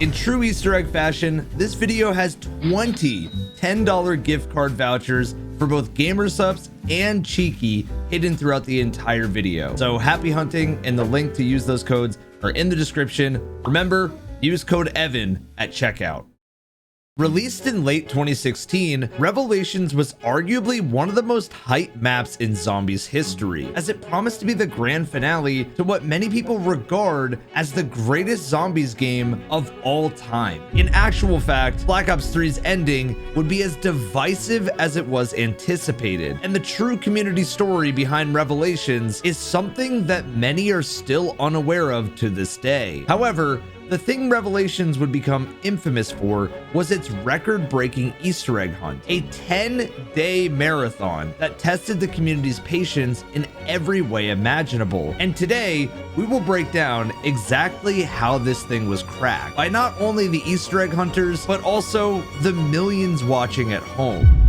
In true Easter egg fashion, this video has 20 $10 gift card vouchers for both Gamersupps and Cheeky hidden throughout the entire video. So happy hunting, and the link to use those codes are in the description. Remember, use code EVAN at checkout. Released in late 2016, Revelations was arguably one of the most hyped maps in Zombies history, as it promised to be the grand finale to what many people regard as the greatest Zombies game of all time. In actual fact, Black Ops 3's ending would be as divisive as it was anticipated, and the true community story behind Revelations is something that many are still unaware of to this day. However, the thing Revelations would become infamous for was its record-breaking Easter egg hunt, a 10-day marathon that tested the community's patience in every way imaginable. And today, we will break down exactly how this thing was cracked by not only the Easter egg hunters, but also the millions watching at home.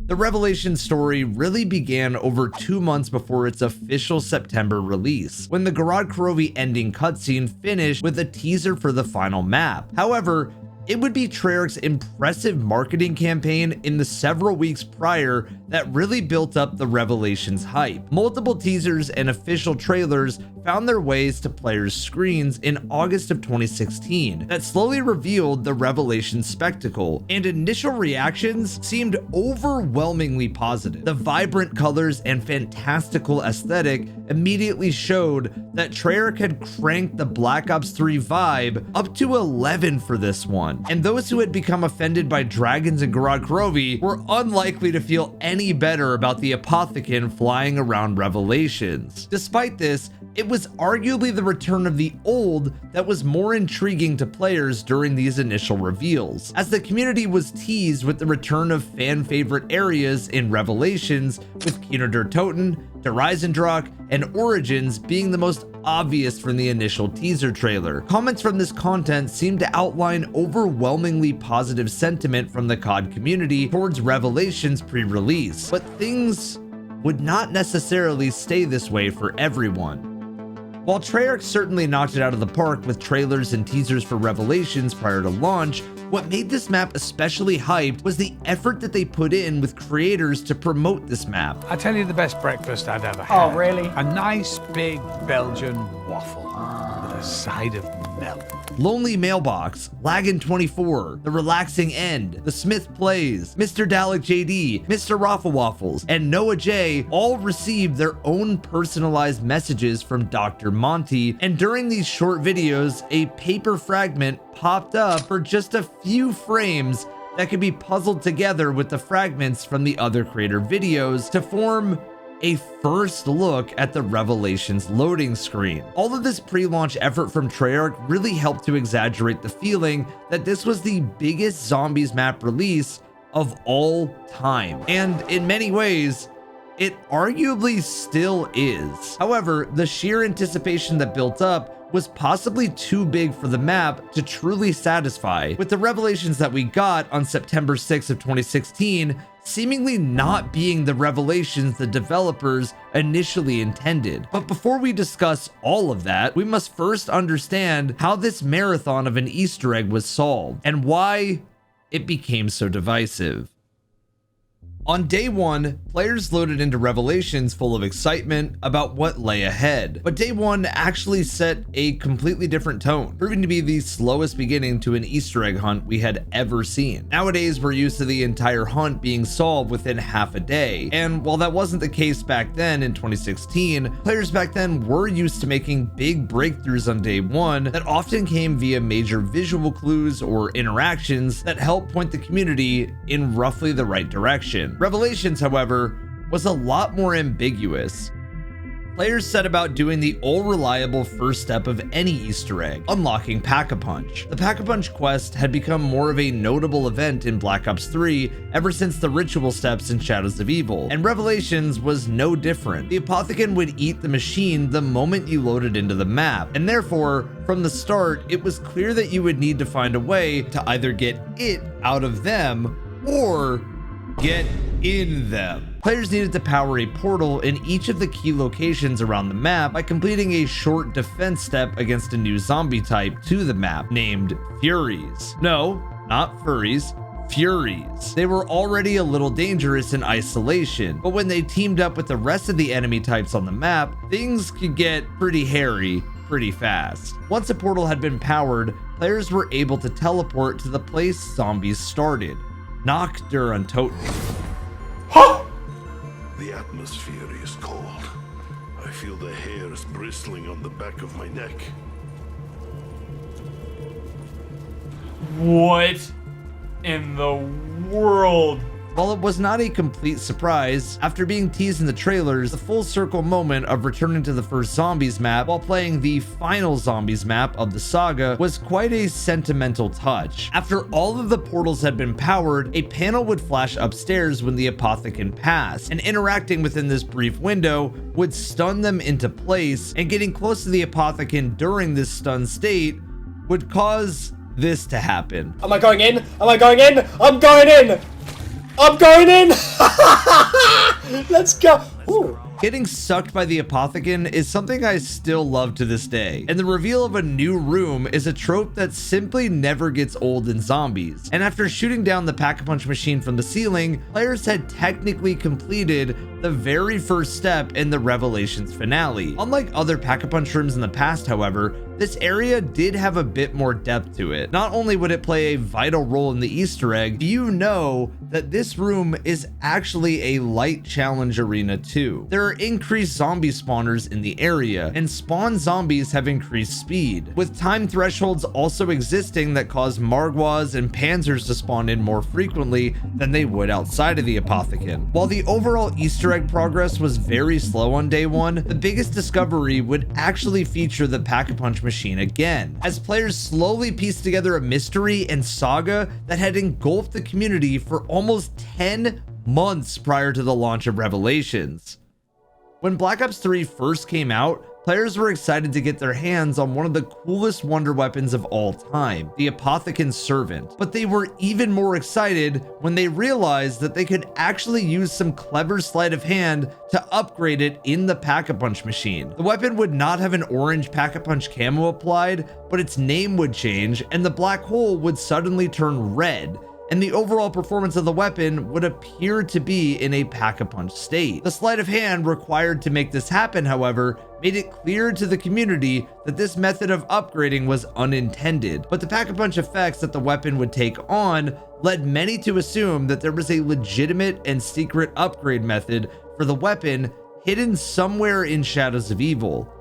The Revelation story really began over 2 months before its official September release, when the Gorod Krovi ending cutscene finished with a teaser for the final map. However, it would be Treyarch's impressive marketing campaign in the several weeks prior that really built up the Revelations hype. Multiple teasers and official trailers found their ways to players' screens in August of 2016 that slowly revealed the Revelations spectacle, and initial reactions seemed overwhelmingly positive. The vibrant colors and fantastical aesthetic immediately showed that Treyarch had cranked the Black Ops 3 vibe up to 11 for this one, and those who had become offended by dragons and Gorod Krovi were unlikely to feel any better about the Apothicon flying around Revelations. Despite this, it was arguably the return of the old that was more intriguing to players during these initial reveals, as the community was teased with the return of fan favorite areas in Revelations, with Kino der Toten, Der Reisendrock, and Origins being the most obvious from the initial teaser trailer. Comments from this content seem to outline overwhelmingly positive sentiment from the COD community towards Revelations pre-release, but things would not necessarily stay this way for everyone. While Treyarch certainly knocked it out of the park with trailers and teasers for Revelations prior to launch, what made this map especially hyped was the effort that they put in with creators to promote this map. I tell you the best breakfast I'd ever had. Oh, really? A nice big Belgian waffle with a side of milk. Lonely Mailbox, Laggin 24, The Relaxing End, The Smith Plays, Mr. Dalek JD, Mr. Raffle Waffles, and Noah J all received their own personalized messages from Dr. Monty, and during these short videos, a paper fragment popped up for just a few frames that could be puzzled together with the fragments from the other creator videos to form a first look at the Revelations loading screen. All of this pre-launch effort from Treyarch really helped to exaggerate the feeling that this was the biggest Zombies map release of all time. And in many ways, it arguably still is. However, the sheer anticipation that built up was possibly too big for the map to truly satisfy, with the Revelations that we got on September 6th of 2016 seemingly not being the Revelations the developers initially intended. But before we discuss all of that, we must first understand how this marathon of an Easter egg was solved and why it became so divisive. On day one, players loaded into Revelations full of excitement about what lay ahead, but day one actually set a completely different tone, proving to be the slowest beginning to an Easter egg hunt we had ever seen. Nowadays, we're used to the entire hunt being solved within half a day, and while that wasn't the case back then in 2016, players back then were used to making big breakthroughs on day one that often came via major visual clues or interactions that helped point the community in roughly the right direction. Revelations, however, was a lot more ambiguous. Players set about doing the all-reliable first step of any Easter egg, unlocking Pack-a-Punch. The Pack-a-Punch quest had become more of a notable event in Black Ops 3 ever since the ritual steps in Shadows of Evil, and Revelations was no different. The Apothicon would eat the machine the moment you loaded into the map, and therefore, from the start, it was clear that you would need to find a way to either get it out of them or get in them. Players needed to power a portal in each of the key locations around the map by completing a short defense step against a new zombie type to the map named Furies. No, not furries. Furies. They were already a little dangerous in isolation, but when they teamed up with the rest of the enemy types on the map, things could get pretty hairy pretty fast. Once a portal had been powered, players were able to teleport to the place zombies started. Nacht der Untoten. Huh? The atmosphere is cold. I feel the hairs bristling on the back of my neck. What in the world? While it was not a complete surprise, after being teased in the trailers, the full circle moment of returning to the first Zombies map while playing the final Zombies map of the saga was quite a sentimental touch. After all of the portals had been powered, a panel would flash upstairs when the Apothecon passed, and interacting within this brief window would stun them into place, and getting close to the Apothecon during this stun state would cause this to happen. Am I going in? Am I going in? I'm going in! I'm going in! Let's go! Ooh. Getting sucked by the Apothecon is something I still love to this day, and the reveal of a new room is a trope that simply never gets old in zombies. And after shooting down the Pack-a-Punch machine from the ceiling, players had technically completed the very first step in the Revelations finale. Unlike other Pack-a-Punch rooms in the past, however, this area did have a bit more depth to it. Not only would it play a vital role in the Easter egg, do you know that this room is actually a light challenge arena too? There are increased zombie spawners in the area, and spawn zombies have increased speed, with time thresholds also existing that cause Margwas and Panzers to spawn in more frequently than they would outside of the Apothecon. While the overall Easter egg progress was very slow on day one, the biggest discovery would actually feature the Pack-a-Punch machine again, as players slowly pieced together a mystery and saga that had engulfed the community for almost 10 months prior to the launch of Revelations. When Black Ops 3 first came out, players were excited to get their hands on one of the coolest wonder weapons of all time, the Apothecon Servant. But they were even more excited when they realized that they could actually use some clever sleight of hand to upgrade it in the Pack-a-Punch machine. The weapon would not have an orange Pack-a-Punch camo applied, but its name would change and the black hole would suddenly turn red, and the overall performance of the weapon would appear to be in a Pack-a-Punch state. The sleight of hand required to make this happen, however, made it clear to the community that this method of upgrading was unintended, but the Pack-a-Punch effects that the weapon would take on led many to assume that there was a legitimate and secret upgrade method for the weapon hidden somewhere in Shadows of Evil.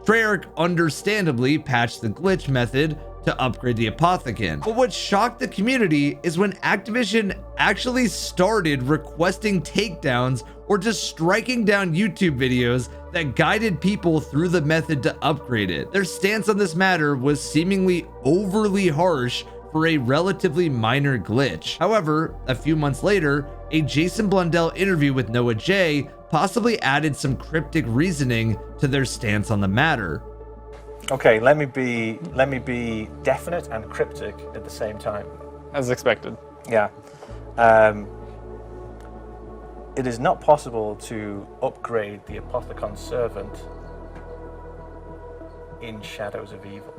Treyarch understandably patched the glitch method to upgrade the Apothecon. But what shocked the community is when Activision actually started requesting takedowns or just striking down YouTube videos that guided people through the method to upgrade it. Their stance on this matter was seemingly overly harsh for a relatively minor glitch. However, a few months later, a Jason Blundell interview with Noah J possibly added some cryptic reasoning to their stance on the matter. Okay, let me be definite and cryptic at the same time. As expected. Yeah. It is not possible to upgrade the Apothecon Servant in Shadows of Evil.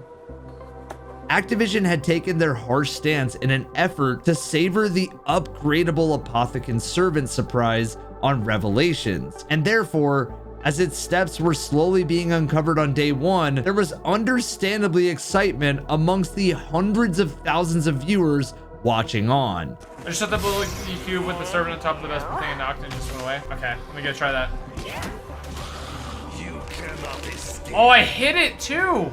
Activision had taken their harsh stance in an effort to savor the upgradable Apothecon Servant surprise on Revelations, and therefore, as its steps were slowly being uncovered on day one, there was understandably excitement amongst the hundreds of thousands of viewers watching on. I just set the blue cube with the servant on top of the best thing and knocked and just went away. Okay, let me go try that. You cannot escape. Oh, I hit it too!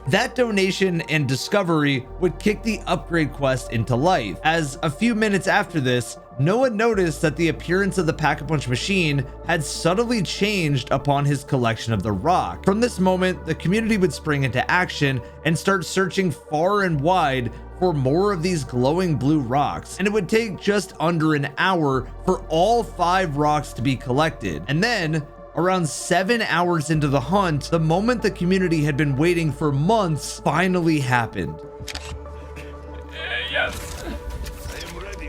That donation and discovery would kick the upgrade quest into life, as a few minutes after this, Noah noticed that the appearance of the Pack-a-Punch machine had subtly changed upon his collection of the rock. From this moment, the community would spring into action and start searching far and wide for more of these glowing blue rocks, and it would take just under an hour for all 5 rocks to be collected. And then, around 7 hours into the hunt, the moment the community had been waiting for months finally happened. Yes. I am ready.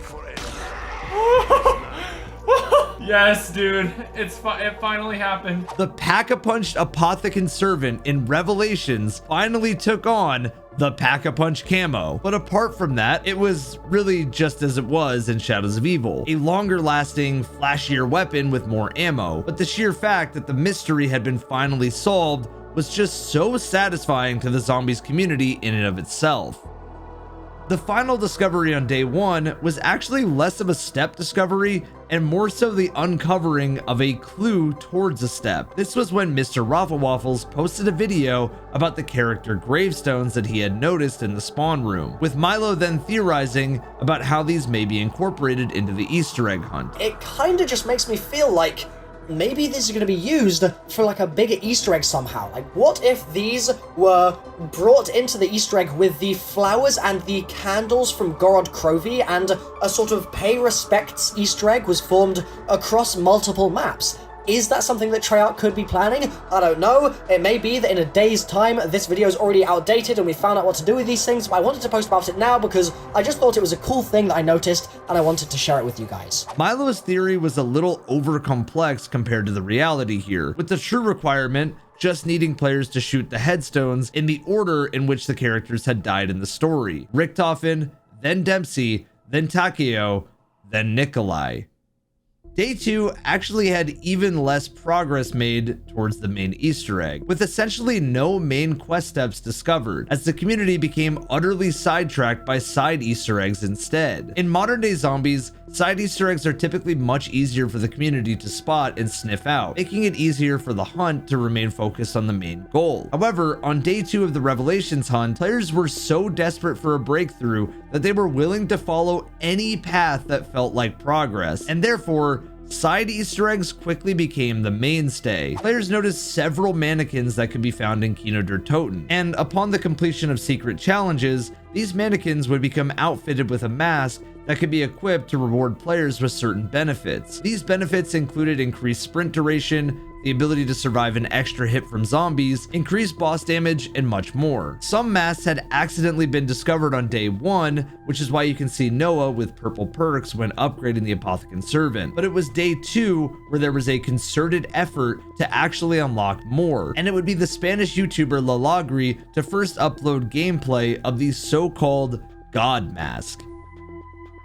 Yes, dude. It finally happened. The Pack-a-Punched Apothecant Servant in Revelations finally took on the Pack-a-Punch camo. But apart from that, it was really just as it was in Shadows of Evil. A longer lasting, flashier weapon with more ammo. But the sheer fact that the mystery had been finally solved was just so satisfying to the zombies community in and of itself. The final discovery on day 1 was actually less of a step discovery and more so the uncovering of a clue towards a step. This was when Mr. Rafflewaffles posted a video about the character gravestones that he had noticed in the spawn room, with Milo then theorizing about how these may be incorporated into the Easter egg hunt. It kinda just makes me feel like maybe these are going to be used for like a bigger Easter egg somehow. Like, what if these were brought into the Easter egg with the flowers and the candles from Gorod Krovi, and a sort of pay respects Easter egg was formed across multiple maps? Is that something that Treyarch could be planning? I don't know. It may be that in a day's time, this video is already outdated and we found out what to do with these things, but I wanted to post about it now because I just thought it was a cool thing that I noticed and I wanted to share it with you guys. Milo's theory was a little over complex compared to the reality here, with the true requirement just needing players to shoot the headstones in the order in which the characters had died in the story. Richtofen, then Dempsey, then Takeo, then Nikolai. Day 2 actually had even less progress made towards the main Easter egg, with essentially no main quest steps discovered, as the community became utterly sidetracked by side Easter eggs instead. In modern day zombies, side Easter eggs are typically much easier for the community to spot and sniff out, making it easier for the hunt to remain focused on the main goal. However, on day 2 of the Revelations hunt, players were so desperate for a breakthrough that they were willing to follow any path that felt like progress, and therefore, side Easter eggs quickly became the mainstay. Players noticed several mannequins that could be found in Kino der Toten, and upon the completion of secret challenges, these mannequins would become outfitted with a mask that could be equipped to reward players with certain benefits. These benefits included increased sprint duration, the ability to survive an extra hit from zombies, increased boss damage, and much more. Some masks had accidentally been discovered on day 1, which is why you can see Noah with purple perks when upgrading the Apothecant Servant. But it was day 2 where there was a concerted effort to actually unlock more, and it would be the Spanish YouTuber Lalagri to first upload gameplay of the so-called God Mask.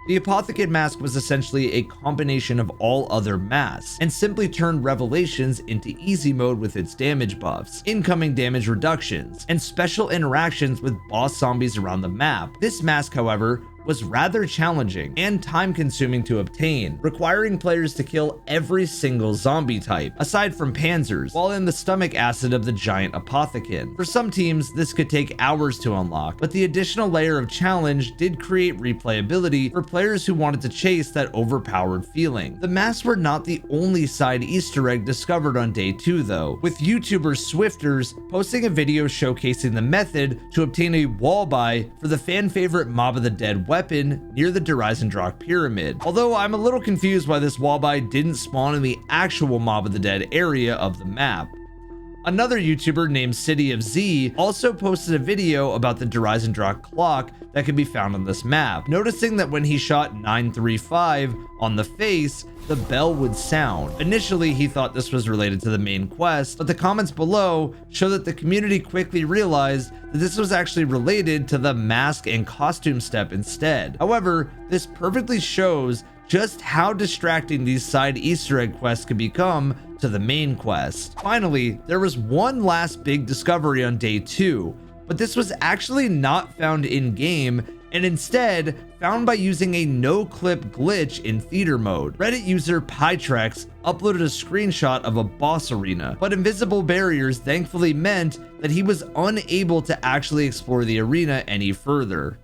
The Apothecant Mask was essentially a combination of all other masks, and simply turned Revelations into easy mode with its damage buffs, incoming damage reductions, and special interactions with boss zombies around the map. This mask, however, was rather challenging and time-consuming to obtain, requiring players to kill every single zombie type, aside from panzers, while in the stomach acid of the giant apothecant. For some teams, this could take hours to unlock, but the additional layer of challenge did create replayability for players who wanted to chase that overpowered feeling. The masks were not the only side Easter egg discovered on day 2 though, with YouTuber Swifters posting a video showcasing the method to obtain a wall buy for the fan favorite Mob of the Dead weapon near the Dreisendrach pyramid. Although I'm a little confused why this wallbite didn't spawn in the actual Mob of the Dead area of the map. Another YouTuber named City of Z also posted a video about the Dreisendrach clock that can be found on this map, noticing that when he shot 935 on the face, the bell would sound. Initially, he thought this was related to the main quest, but the comments below show that the community quickly realized that this was actually related to the mask and costume step instead. However, this perfectly shows just how distracting these side Easter egg quests could become to the main quest. Finally, there was one last big discovery on day 2, but this was actually not found in-game and instead found by using a no-clip glitch in theater mode. Reddit user Pytrex uploaded a screenshot of a boss arena, but invisible barriers thankfully meant that he was unable to actually explore the arena any further.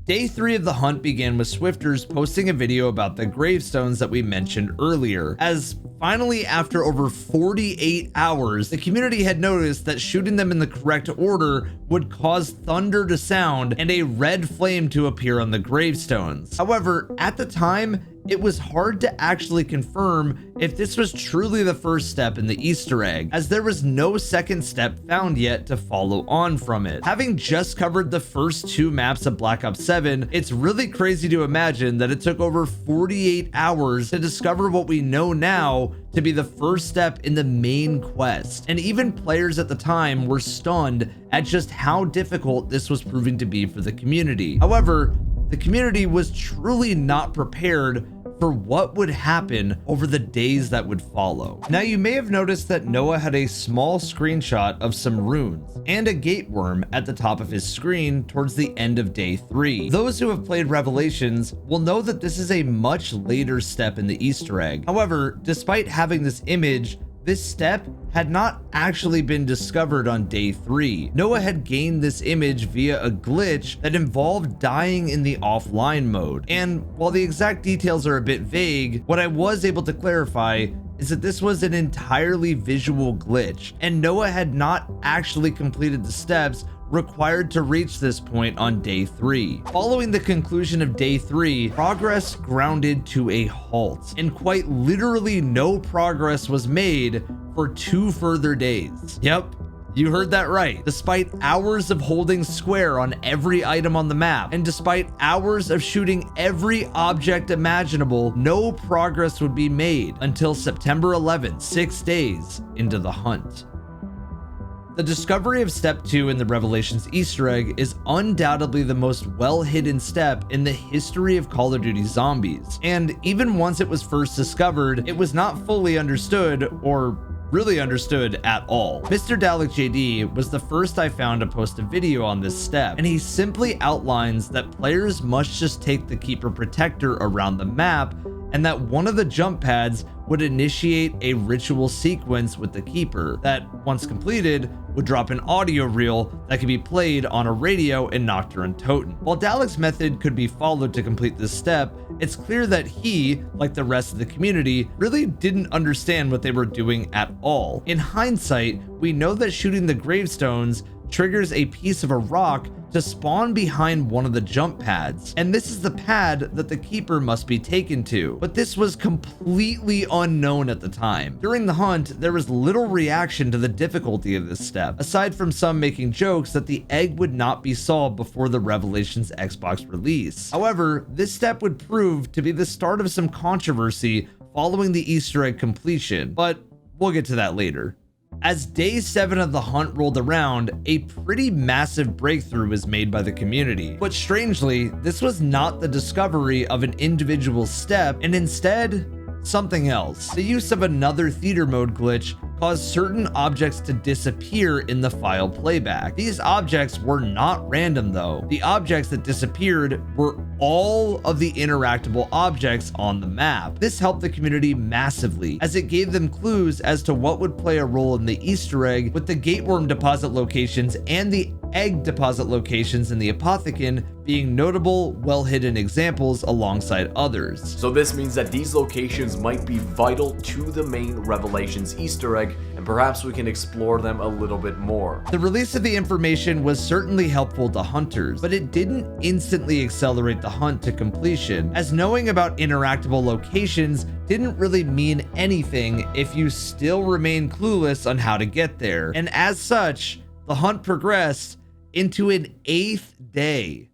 Day 3 of the hunt began with Swifters posting a video about the gravestones that we mentioned earlier, as finally after over 48 hours, the community had noticed that shooting them in the correct order would cause thunder to sound and a red flame to appear on the gravestones. However, at the time, it was hard to actually confirm if this was truly the first step in the Easter egg, as there was no second step found yet to follow on from it. Having just covered the first 2 maps of Black Ops 7, it's really crazy to imagine that it took over 48 hours to discover what we know now to be the first step in the main quest. And even players at the time were stunned at just how difficult this was proving to be for the community. However, the community was truly not prepared for what would happen over the days that would follow. Now, you may have noticed that Noah had a small screenshot of some runes and a Gateworm at the top of his screen towards the end of day 3. Those who have played Revelations will know that this is a much later step in the Easter egg. However, despite having this image, this step had not actually been discovered on day 3. Noah had gained this image via a glitch that involved dying in the offline mode. And while the exact details are a bit vague, what I was able to clarify is that this was an entirely visual glitch, and Noah had not actually completed the steps required to reach this point on day 3. Following the conclusion of day 3, progress grounded to a halt, and quite literally no progress was made for 2 further days. Yep, you heard that right. Despite hours of holding square on every item on the map, and despite hours of shooting every object imaginable, no progress would be made until September 11th, 6 days into the hunt. The discovery of Step 2 in the Revelations Easter egg is undoubtedly the most well-hidden step in the history of Call of Duty Zombies, and even once it was first discovered, it was not fully understood or really understood at all. Mr. Dalek JD was the first I found to post a video on this step, and he simply outlines that players must just take the Keeper Protector around the map, and that one of the jump pads would initiate a ritual sequence with the Keeper that, once completed, would drop an audio reel that could be played on a radio in Nocturne Toten. While Dalek's method could be followed to complete this step, it's clear that he, like the rest of the community, really didn't understand what they were doing at all. In hindsight, we know that shooting the gravestones triggers a piece of a rock to spawn behind one of the jump pads, and this is the pad that the Keeper must be taken to, but this was completely unknown at the time. During the hunt, there was little reaction to the difficulty of this step, aside from some making jokes that the egg would not be solved before the Revelations Xbox release. However, this step would prove to be the start of some controversy following the Easter egg completion, but we'll get to that later. As day 7 of the hunt rolled around, a pretty massive breakthrough was made by the community. But strangely, this was not the discovery of an individual step, and instead, something else. The use of another theater mode glitch caused certain objects to disappear in the file playback. These objects were not random though. The objects that disappeared were all of the interactable objects on the map. This helped the community massively, as it gave them clues as to what would play a role in the Easter egg, with the Gateworm deposit locations and the egg deposit locations in the Apothecon being notable, well-hidden examples alongside others. So this means that these locations might be vital to the main Revelations Easter egg, and perhaps we can explore them a little bit more. The release of the information was certainly helpful to hunters, but it didn't instantly accelerate the hunt to completion, as knowing about interactable locations didn't really mean anything if you still remain clueless on how to get there. And as such, the hunt progressed into an 8th day.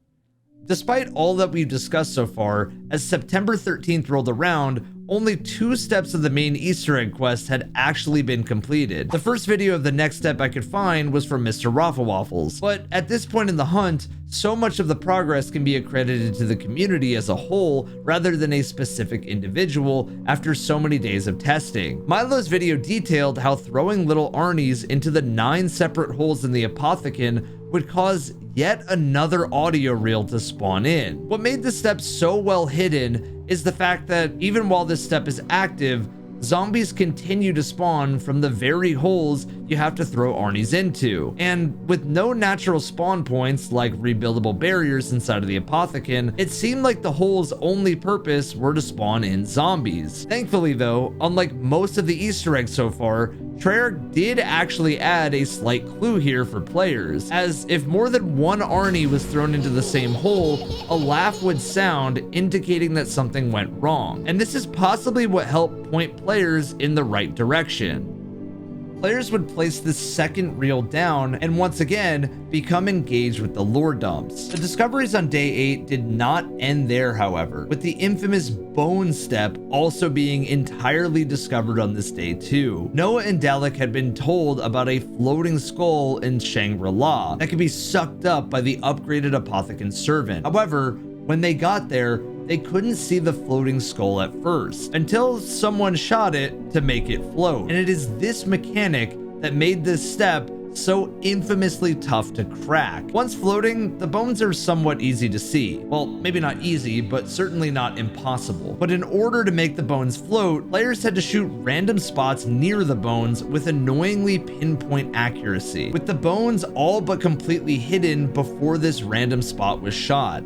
Despite all that we've discussed so far, as September 13th rolled around, only 2 steps of the main Easter egg quest had actually been completed. The first video of the next step I could find was from Mr. Waffles, but at this point in the hunt, so much of the progress can be accredited to the community as a whole rather than a specific individual after so many days of testing. Milo's video detailed how throwing little Arnies into the 9 separate holes in the Apothecon would cause yet another audio reel to spawn in. What made the step so well hidden is the fact that even while this step is active, zombies continue to spawn from the very holes you have to throw Arnies into. And with no natural spawn points like rebuildable barriers inside of the Apothecon, it seemed like the hole's only purpose were to spawn in zombies. Thankfully though, unlike most of the Easter eggs so far, Treyarch did actually add a slight clue here for players, as if more than one Arnie was thrown into the same hole, a laugh would sound indicating that something went wrong. And this is possibly what helped point players in the right direction. Players would place this second reel down and once again become engaged with the lore dumps. The discoveries on day 8 did not end there, however, with the infamous bone step also being entirely discovered on this day too. Noah and Dalek had been told about a floating skull in Shangri-La that could be sucked up by the upgraded apothecary servant. However, when they got there, they couldn't see the floating skull at first, until someone shot it to make it float. And it is this mechanic that made this step so infamously tough to crack. Once floating, the bones are somewhat easy to see. Well, maybe not easy, but certainly not impossible. But in order to make the bones float, players had to shoot random spots near the bones with annoyingly pinpoint accuracy, with the bones all but completely hidden before this random spot was shot.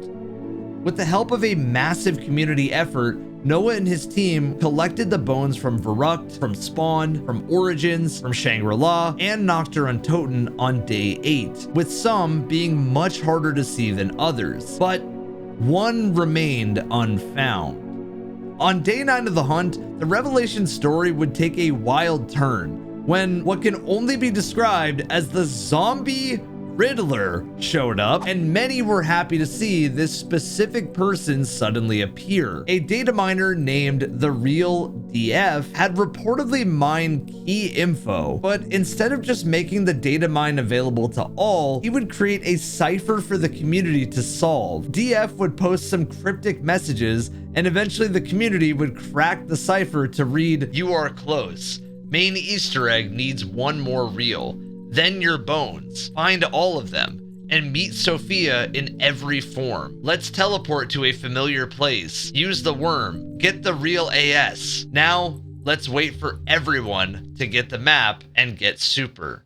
With the help of a massive community effort, Noah and his team collected the bones from Verrucht, from Spawn, from Origins, from Shangri-La, and Noctur Untoten on day 8, with some being much harder to see than others, but one remained unfound. On day 9 of the hunt, the Revelation story would take a wild turn, when what can only be described as the zombie Riddler showed up, and many were happy to see this specific person suddenly appear. A data miner named The Real DF had reportedly mined key info, but instead of just making the data mine available to all, he would create a cipher for the community to solve. DF would post some cryptic messages, and eventually the community would crack the cipher to read, "You are close. Main Easter egg needs one more reel. Then your bones. Find all of them and meet Sophia in every form. Let's teleport to a familiar place. Use the worm. Get the real AS. Now, let's wait for everyone to get the map and get super."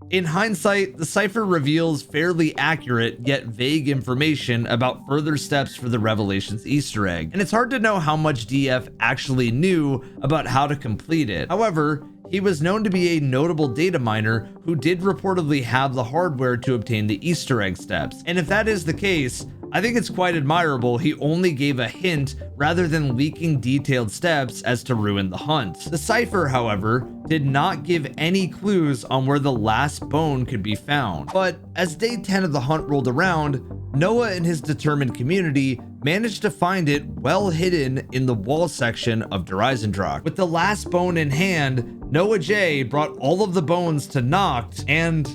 In hindsight, the cipher reveals fairly accurate yet vague information about further steps for the Revelations Easter egg, and it's hard to know how much DF actually knew about how to complete it. However, he was known to be a notable data miner who did reportedly have the hardware to obtain the Easter egg steps. And if that is the case, I think it's quite admirable he only gave a hint rather than leaking detailed steps as to ruin the hunt. The cipher, however, did not give any clues on where the last bone could be found. But as day 10 of the hunt rolled around, Noah and his determined community managed to find it well hidden in the wall section of Der Eisendrache. With the last bone in hand, Noah J brought all of the bones to Noct, and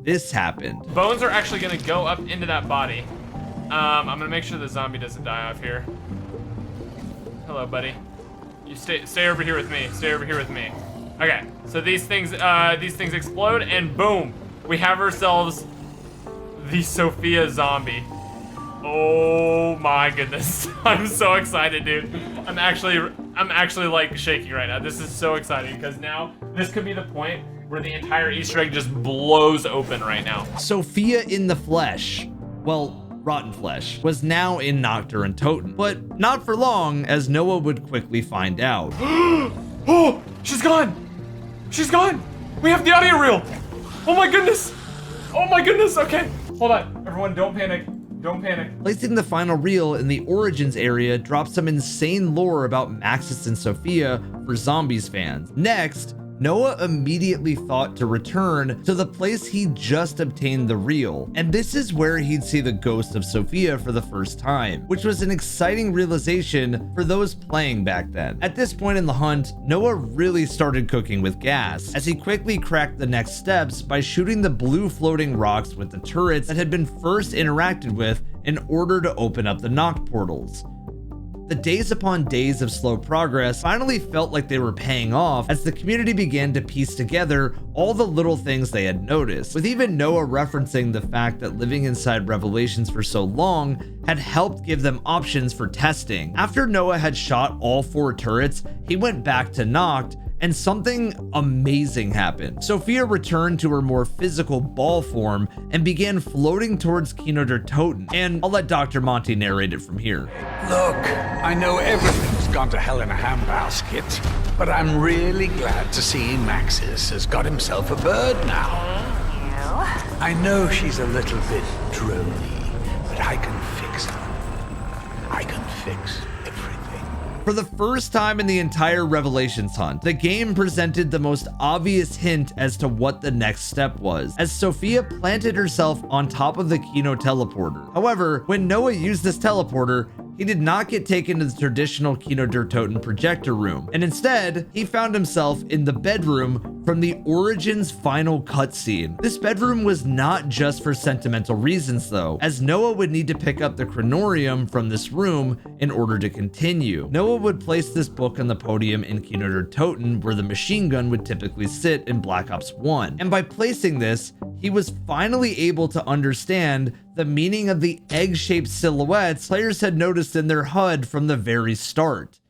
this happened. Bones are actually gonna go up into that body. I'm gonna make sure the zombie doesn't die off here. Hello, buddy. You stay over here with me. Stay over here with me. Okay, so these things explode, and boom, we have ourselves the Sophia zombie. Oh my goodness. I'm so excited, dude. I'm actually like shaking right now. This is so exciting because now this could be the point where the entire Easter egg just blows open right now. Sophia in the flesh, well, rotten flesh, was now in Noctur Untoten, but not for long, as Noah would quickly find out. Oh, she's gone. She's gone. We have the audio reel. Oh my goodness. Oh my goodness. Okay, hold on. Everyone, don't panic. Don't panic. Placing the final reel in the Origins area dropped some insane lore about Maxis and Sophia for Zombies fans. Next, Noah immediately thought to return to the place he just obtained the reel, and this is where he'd see the ghost of Sophia for the first time, which was an exciting realization for those playing back then. At this point in the hunt, Noah really started cooking with gas, as he quickly cracked the next steps by shooting the blue floating rocks with the turrets that had been first interacted with in order to open up the Noct portals. The days upon days of slow progress finally felt like they were paying off as the community began to piece together all the little things they had noticed, with even Noah referencing the fact that living inside Revelations for so long had helped give them options for testing. After Noah had shot all 4 turrets, he went back to Noct, and something amazing happened. Sophia returned to her more physical ball form and began floating towards Kino der Toten, and I'll let Dr. Monty narrate it from here. Look, I know everything's gone to hell in a handbasket, but I'm really glad to see Maxis has got himself a bird now. I know she's a little bit drony, but I can fix her. I can fix everything. For the first time in the entire Revelations hunt, the game presented the most obvious hint as to what the next step was, as Sophia planted herself on top of the Kino teleporter. However, when Noah used this teleporter, he did not get taken to the traditional Kino der Toten projector room, and instead, he found himself in the bedroom from the Origins final cutscene. This bedroom was not just for sentimental reasons though, as Noah would need to pick up the Chronorium from this room in order to continue. Noah would place this book on the podium in Kino der Toten where the machine gun would typically sit in Black Ops 1. And by placing this, he was finally able to understand the meaning of the egg-shaped silhouettes players had noticed in their HUD from the very start.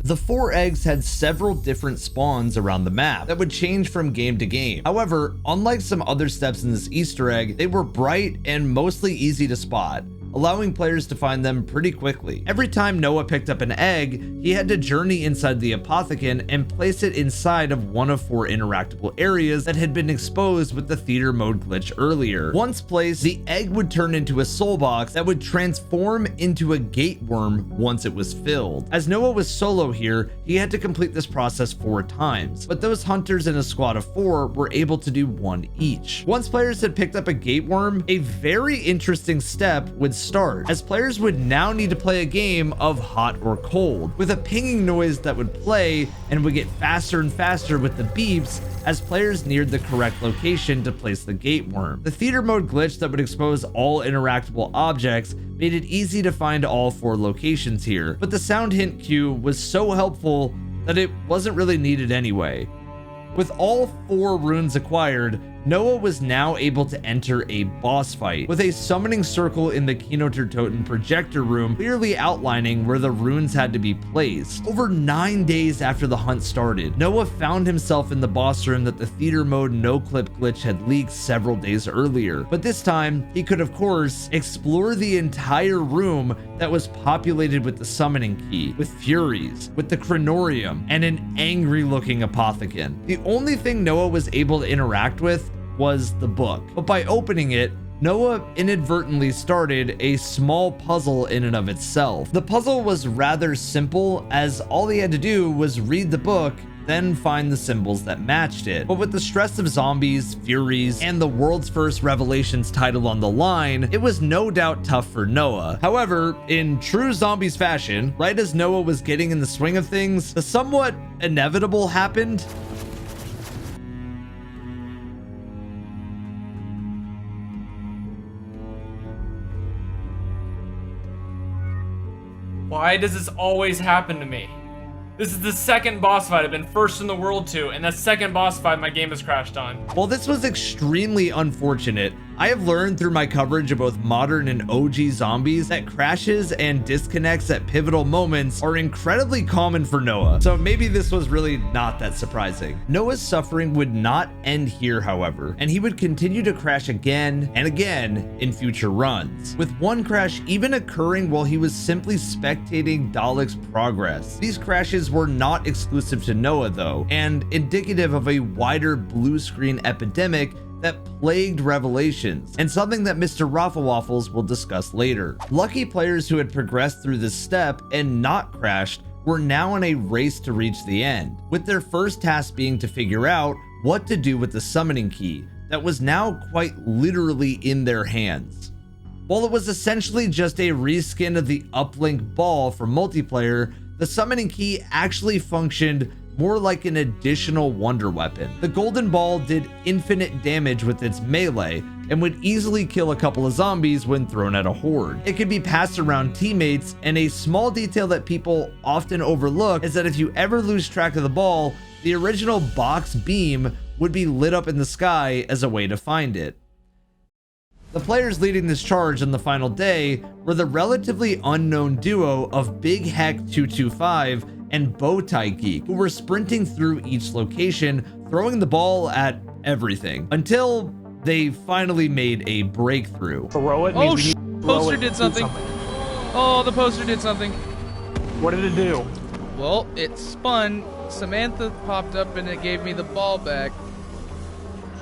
The 4 eggs had several different spawns around the map that would change from game to game. However, unlike some other steps in this Easter egg, they were bright and mostly easy to spot, allowing players to find them pretty quickly. Every time Noah picked up an egg, he had to journey inside the Apothecon and place it inside of one of 4 interactable areas that had been exposed with the theater mode glitch earlier. Once placed, the egg would turn into a soul box that would transform into a Gateworm once it was filled. As Noah was solo here, he had to complete this process 4 times, but those hunters in a squad of 4 were able to do 1 each. Once players had picked up a Gateworm, a very interesting step would start, as players would now need to play a game of hot or cold, with a pinging noise that would play and would get faster and faster with the beeps as players neared the correct location to place the Gateworm. The theater mode glitch that would expose all interactable objects made it easy to find all 4 locations here, but the sound hint cue was so helpful that it wasn't really needed anyway. With all 4 runes acquired, Noah was now able to enter a boss fight, with a summoning circle in the Kino der Toten projector room clearly outlining where the runes had to be placed. Over 9 days after the hunt started, Noah found himself in the boss room that the theater mode no-clip glitch had leaked several days earlier, but this time, he could of course explore the entire room that was populated with the summoning key, with Furies, with the Chronorium, and an angry-looking Apothecon. The only thing Noah was able to interact with was the book, but by opening it, Noah inadvertently started a small puzzle in and of itself. The puzzle was rather simple, as all he had to do was read the book, then find the symbols that matched it. But with the stress of zombies, Furies, and the world's first Revelations title on the line, it was no doubt tough for Noah. However, in true zombies fashion, right as Noah was getting in the swing of things, the somewhat inevitable happened. Why does this always happen to me? This is the second boss fight I've been first in the world to, and the second boss fight my game has crashed on. While this was extremely unfortunate, I have learned through my coverage of both modern and OG zombies that crashes and disconnects at pivotal moments are incredibly common for Noah, so maybe this was really not that surprising. Noah's suffering would not end here, however, and he would continue to crash again and again in future runs, with one crash even occurring while he was simply spectating Dalek's progress. These crashes were not exclusive to Noah though, and indicative of a wider blue screen epidemic that plagued Revelations, and something that Mr. Rafflewaffles will discuss later. Lucky players who had progressed through this step and not crashed were now in a race to reach the end, with their first task being to figure out what to do with the summoning key that was now quite literally in their hands. While it was essentially just a reskin of the uplink ball for multiplayer, the summoning key actually functioned more like an additional wonder weapon. The golden ball did infinite damage with its melee and would easily kill a couple of zombies when thrown at a horde. It could be passed around teammates, and a small detail that people often overlook is that if you ever lose track of the ball, the original box beam would be lit up in the sky as a way to find it. The players leading this charge on the final day were the relatively unknown duo of Big Heck 225 and Bowtie Geek, who were sprinting through each location, throwing the ball at everything, until they finally made a breakthrough. Throw it. Oh, poster did something. Oh, the poster did something. What did it do? Well, it spun. Samantha popped up and it gave me the ball back.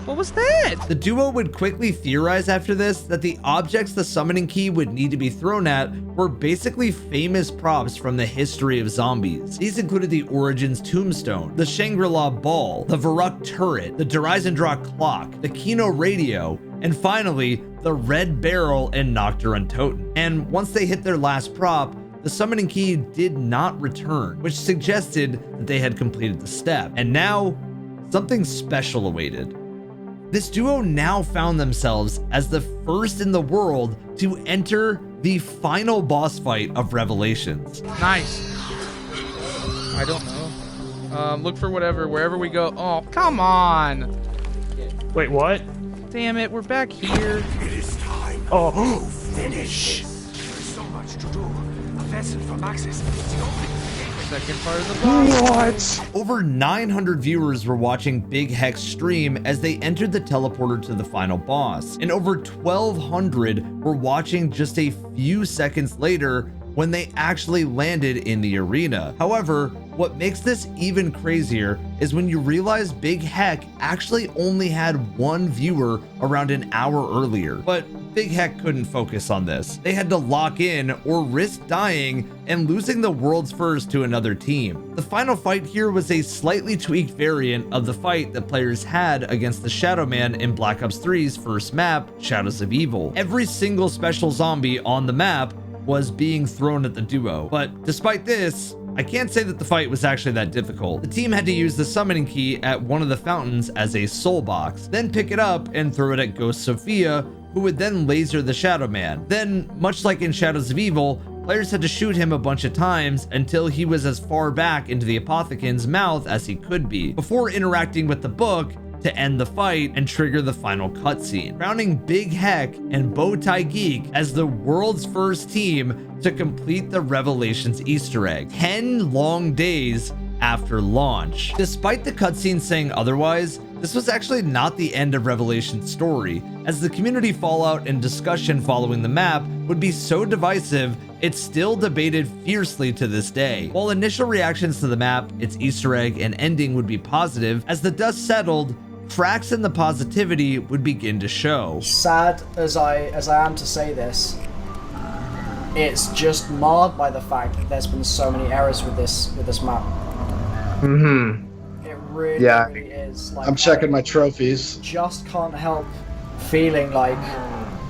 What was that? The duo would quickly theorize after this that the objects the summoning key would need to be thrown at were basically famous props from the history of zombies. These included the Origins tombstone, the Shangri-La ball, the Varuk turret, the Drizendra clock, the Kino radio, and finally, the red barrel and Nocturne totem. And once they hit their last prop, the summoning key did not return, which suggested that they had completed the step. And now, something special awaited. This duo now found themselves as the first in the world to enter the final boss fight of Revelations. Nice. I don't know. Look for wherever we go. Oh, come on. Wait, what? Damn it, we're back here. It is time. Oh, Finish. There's so much to do. A vessel from Axis. Second part of the boss. what? Over 900 viewers were watching Big Hex stream as they entered the teleporter to the final boss, and over 1,200 were watching just a few seconds later when they actually landed in the arena. However, what makes this even crazier is when you realize Big Heck actually only had one viewer around an hour earlier. But Big Heck couldn't focus on this. They had to lock in or risk dying and losing the world's first to another team. The final fight here was a slightly tweaked variant of the fight that players had against the Shadow Man in Black Ops 3's first map, Shadows of Evil. Every single special zombie on the map was being thrown at the duo. But despite this, I can't say that the fight was actually that difficult. The team had to use the summoning key at one of the fountains as a soul box, then pick it up and throw it at Ghost Sophia, who would then laser the Shadow Man. Then, much like in Shadows of Evil, players had to shoot him a bunch of times until he was as far back into the Apothecan's mouth as he could be, before interacting with the book to end the fight and trigger the final cutscene, crowning Big Heck and Bowtie Geek as the world's first team to complete the Revelations Easter egg 10 long days after launch. Despite the cutscene saying otherwise, this was actually not the end of Revelation's story, as the community fallout and discussion following the map would be so divisive, it's still debated fiercely to this day. While initial reactions to the map, its Easter egg, and ending would be positive, as the dust settled, cracks in the positivity would begin to show. Sad as I am to say this, it's just marred by the fact that there's been so many errors with this map. It really, really is. Like, I'm checking my trophies. Just can't help feeling like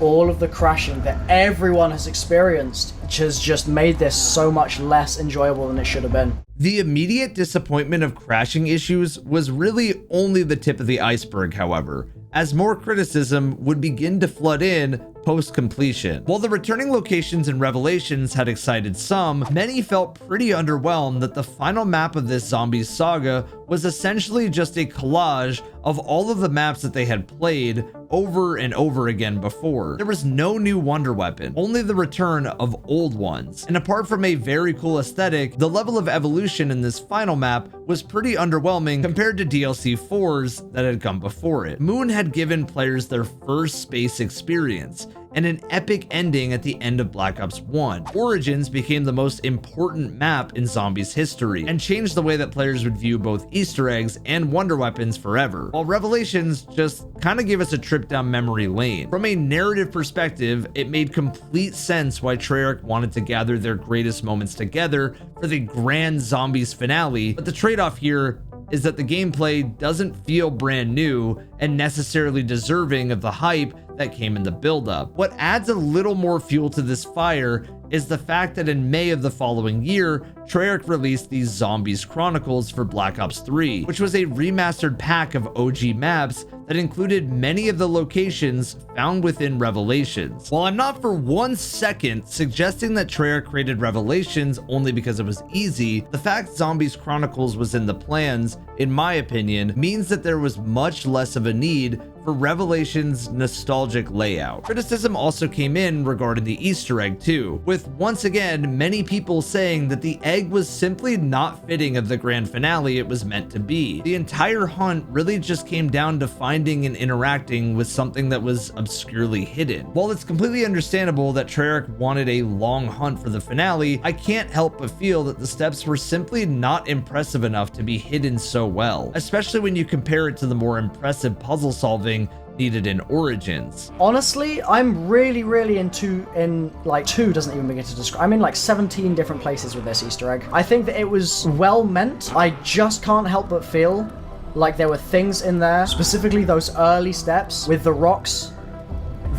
all of the crashing that everyone has experienced has just made this so much less enjoyable than it should have been. The immediate disappointment of crashing issues was really only the tip of the iceberg, however, as more criticism would begin to flood in post-completion. While the returning locations and Revelations had excited some, many felt pretty underwhelmed that the final map of this zombies saga was essentially just a collage of all of the maps that they had played over and over again before. There was no new wonder weapon, only the return of old ones. And apart from a very cool aesthetic, the level of evolution in this final map was pretty underwhelming compared to DLC 4s that had come before it. Moon had given players their first space experience, and an epic ending at the end of Black Ops 1. Origins became the most important map in Zombies history, and changed the way that players would view both Easter eggs and wonder weapons forever, while Revelations just kind of gave us a trip down memory lane. From a narrative perspective, it made complete sense why Treyarch wanted to gather their greatest moments together for the grand Zombies finale, but the trade-off here is that the gameplay doesn't feel brand new and necessarily deserving of the hype that came in the build-up. What adds a little more fuel to this fire is the fact that in May of the following year, Treyarch released these Zombies Chronicles for Black Ops 3, which was a remastered pack of OG maps that included many of the locations found within Revelations. While I'm not for 1 second suggesting that Treyarch created Revelations only because it was easy, the fact Zombies Chronicles was in the plans, in my opinion, means that there was much less of a need for Revelation's nostalgic layout. Criticism also came in regarding the Easter egg too, with once again many people saying that the egg was simply not fitting of the grand finale it was meant to be. The entire hunt really just came down to finding and interacting with something that was obscurely hidden. While it's completely understandable that Treyarch wanted a long hunt for the finale, I can't help but feel that the steps were simply not impressive enough to be hidden so well, especially when you compare it to the more impressive puzzle solving needed in Origins. Honestly, I'm really in like 2 doesn't even begin to describe. I'm in like 17 different places with this Easter egg. I think that it was well meant. I just can't help but feel like there were things in there, specifically those early steps with the rocks,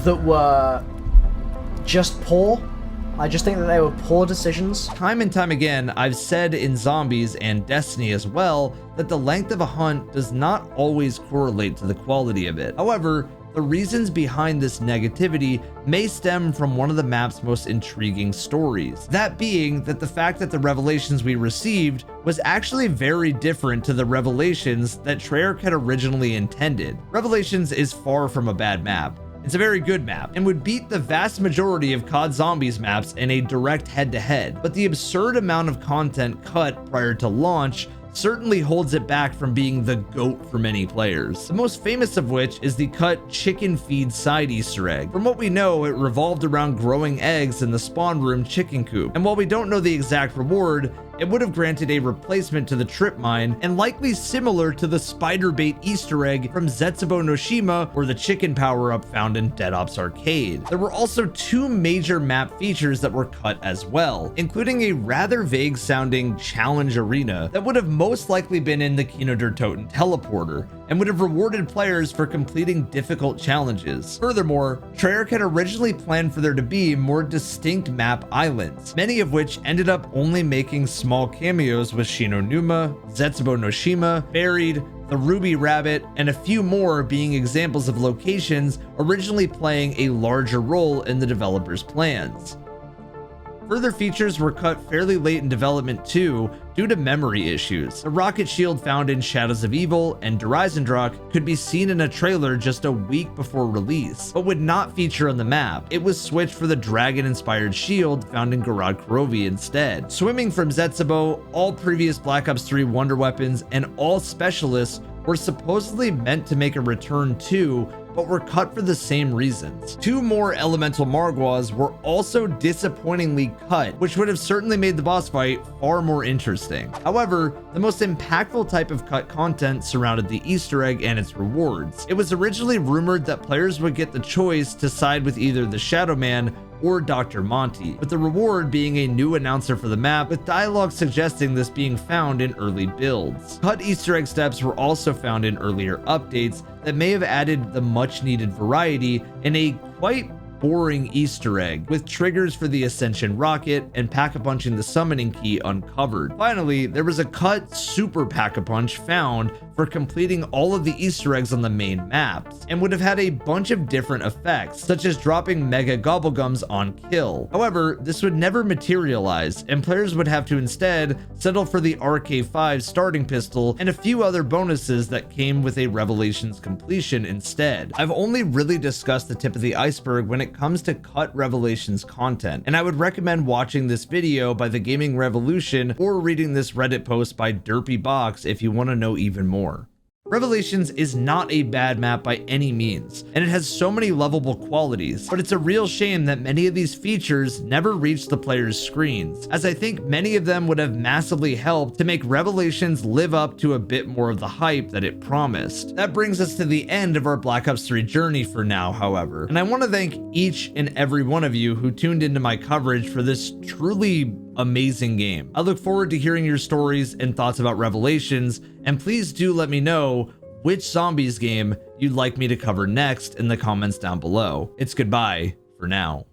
that were just poor. I just think that they were poor decisions. Time and time again, I've said in Zombies and Destiny as well that the length of a hunt does not always correlate to the quality of it. However, the reasons behind this negativity may stem from one of the map's most intriguing stories. That being that the fact that the revelations we received was actually very different to the revelations that Treyarch had originally intended. Revelations is far from a bad map. It's a very good map and would beat the vast majority of COD Zombies maps in a direct head-to-head, but the absurd amount of content cut prior to launch certainly holds it back from being the GOAT for many players. The most famous of which is the cut chicken feed side Easter egg. From what we know, it revolved around growing eggs in the spawn room chicken coop, and while we don't know the exact reward, it would have granted a replacement to the trip mine and likely similar to the spider bait Easter egg from Zetsubo no Shima or the chicken power-up found in Dead Ops Arcade. There were also 2 major map features that were cut as well, including a rather vague sounding challenge arena that would have most likely been in the Kino der Toten teleporter and would have rewarded players for completing difficult challenges. Furthermore, Treyarch had originally planned for there to be more distinct map islands, many of which ended up only making small cameos with Shinonuma, Zetsubo no Shima, Buried, the Ruby Rabbit, and a few more being examples of locations originally playing a larger role in the developers' plans. Further features were cut fairly late in development too, due to memory issues. The rocket shield found in Shadows of Evil and Dreisendrach could be seen in a trailer just a week before release, but would not feature on the map. It was switched for the dragon-inspired shield found in Gorod Krovi instead. Swimming from Zetsubo, all previous Black Ops 3 wonder weapons, and all specialists were supposedly meant to make a return too, but were cut for the same reasons. 2 more elemental Margwas were also disappointingly cut, which would have certainly made the boss fight far more interesting. However, the most impactful type of cut content surrounded the Easter egg and its rewards. It was originally rumored that players would get the choice to side with either the Shadow Man or Dr. Monty, with the reward being a new announcer for the map, with dialogue suggesting this being found in early builds. Cut Easter egg steps were also found in earlier updates that may have added the much needed variety in a quite boring Easter egg, with triggers for the Ascension rocket and Pack-a-Punching the summoning key uncovered. Finally, there was a cut Super Pack-a-Punch found for completing all of the Easter eggs on the main maps, and would have had a bunch of different effects, such as dropping Mega Gobblegums on kill. However, this would never materialize, and players would have to instead settle for the RK5 starting pistol and a few other bonuses that came with a Revelations completion instead. I've only really discussed the tip of the iceberg when it comes to cut Revelations content, and I would recommend watching this video by The Gaming Revolution or reading this Reddit post by Derpy Box if you want to know even more. Revelations is not a bad map by any means, and it has so many lovable qualities, but it's a real shame that many of these features never reached the players' screens, as I think many of them would have massively helped to make Revelations live up to a bit more of the hype that it promised. That brings us to the end of our Black Ops 3 journey for now, however, and I want to thank each and every one of you who tuned into my coverage for this truly amazing game. I look forward to hearing your stories and thoughts about Revelations, and please do let me know which Zombies game you'd like me to cover next in the comments down below. It's goodbye for now.